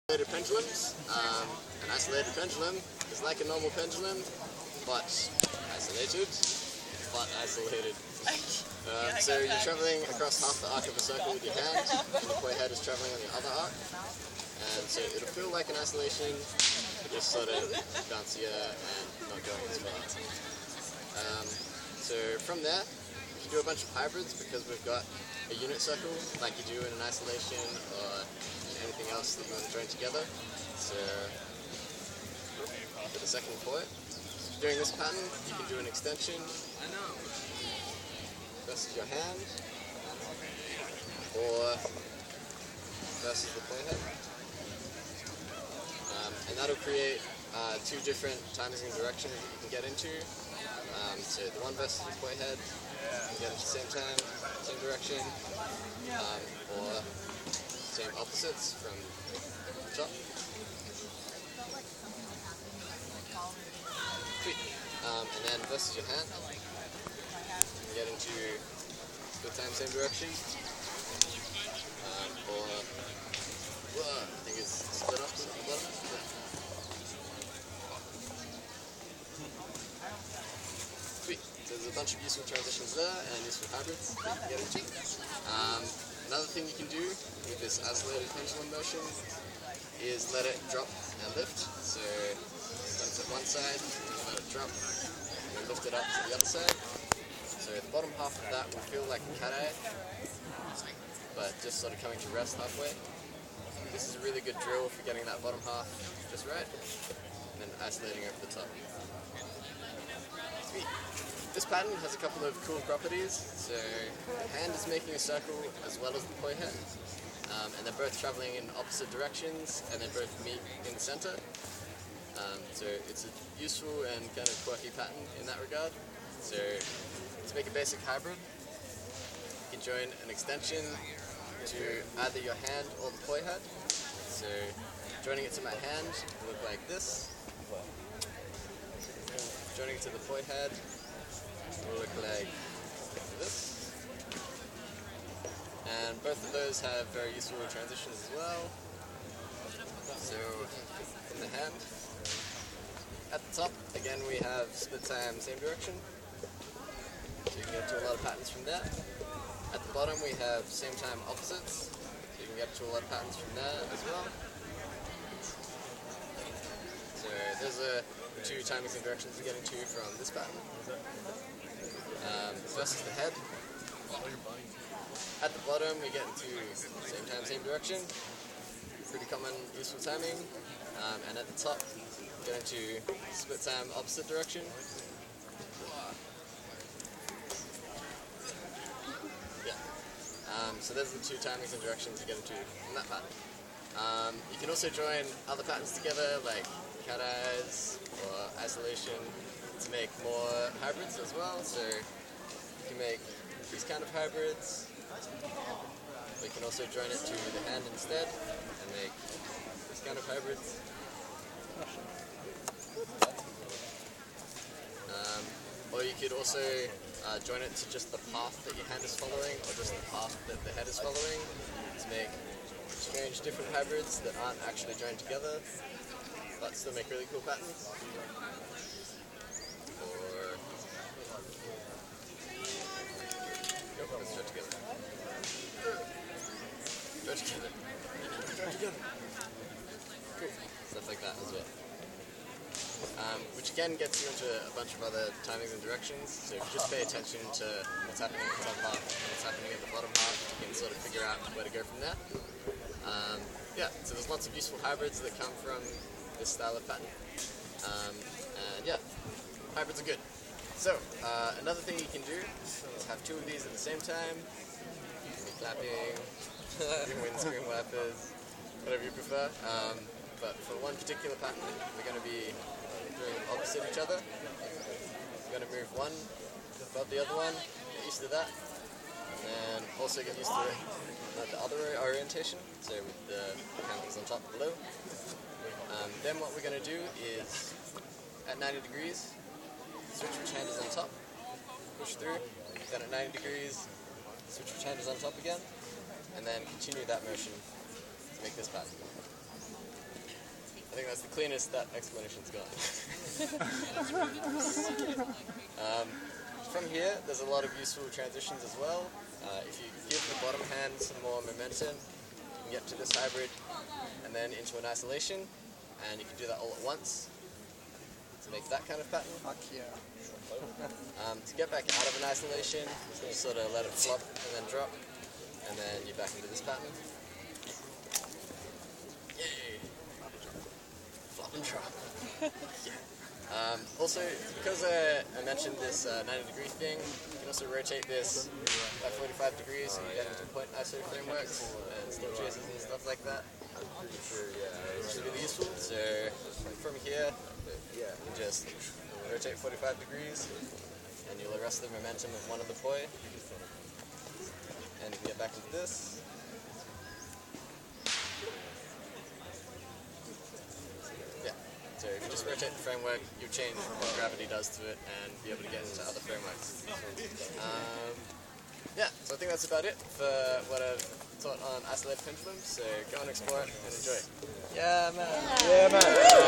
Isolated pendulums. An isolated pendulum is like a normal pendulum, but isolated. So you're traveling across half the arc of a circle with your hand, and the play head is traveling on the other arc. And so it'll feel like an isolation, but just sort of bouncier and not going as far. So from there, you can do a bunch of hybrids because we've got a unit circle like you do in an isolation or anything else that you want to join together. So for the second chord, during this pattern, you can do an extension versus your hand or versus the playhead. And that'll create two different timings and directions that you can get into. So the one versus the playhead, you can get at the same time, same direction, or same opposites from the top. Sweet. And then versus your hand, you get into split time, same direction, or I think it's split ups at the bottom. Sweet. So there's a bunch of useful transitions there and useful hybrids that you can get into. Another thing you can do with this isolated pendulum motion is let it drop and lift. So let it to one side, let it drop, and then lift it up to the other side. So the bottom half of that will feel like a cat-eye, but just sort of coming to rest halfway. This is a really good drill for getting that bottom half just right, and then isolating over the top. Sweet. This pattern has a couple of cool properties. So the hand is making a circle as well as the playhead, and they're both traveling in opposite directions, and they both meet in the center. So it's a useful and kind of quirky pattern in that regard. So to make a basic hybrid, you can join an extension to either your hand or the playhead. So joining it to my hand will look like this. Joining it to the playhead will look like this. And both of those have very useful transitions as well. So from the hand, at the top, again we have split time, same direction. So you can get to a lot of patterns from there. At the bottom we have same time opposites. So you can get to a lot of patterns from there as well. So there's two timings and directions we're getting to from this pattern. Versus the head. At the bottom we get into same time, same direction. Pretty common, useful timing. And at the top we get into split time, opposite direction. So there's the two timings and directions you get into in that pattern. You can also join other patterns together like cat eyes or isolation to make more hybrids as well. So you can make these kind of hybrids. We can also join it to the hand instead and make these kind of hybrids. Or you could also join it to just the path that your hand is following, or just the path that the head is following, to make strange different hybrids that aren't actually joined together, but still make really cool patterns. Or let's join together. Join together. Join together. Cool. Stuff like that as well. Which again gets you into a bunch of other timings and directions. So if you just pay attention to what's happening at the top half and what's happening at the bottom half, you can sort of figure out where to go from there. Yeah, so there's lots of useful hybrids that come from this style of pattern. And yeah, hybrids are good. So another thing you can do is have two of these at the same time. You can be clapping, windscreen wipers, whatever you prefer. But for one particular pattern, we're going to be doing them opposite each other. We're going to move one above the other one, get used to that, and also get used to the other orientation, so with the handles on top and below. Then what we're going to do is, at 90 degrees, switch which hand is on top, push through, then at 90 degrees, switch which hand is on top again, and then continue that motion to make this pattern. think that's the cleanest that explanation's got. From here, there's a lot of useful transitions as well. If you give the bottom hand some more momentum, you can get to this hybrid and then into an isolation, and you can do that all at once to make that kind of pattern. Fuck yeah. To get back out of an isolation, you sort of let it flop and then drop, and then you're back into this pattern. Yay! Flop and drop. Yeah. Also, because I mentioned this 90-degree thing, you can also rotate this by 45 degrees so you get into point ISO frameworks and slip chases and stuff like that. Which is really useful. So from here, you can just rotate 45 degrees and you'll arrest the momentum of one of the poi. And you can get back into this. So if you just rotate the framework, you change what gravity does to it and be able to get into other frameworks. Yeah, so I think that's about it for what I've taught on isolated pendulums. So go and explore it and enjoy. Yeah, man. Yeah, man.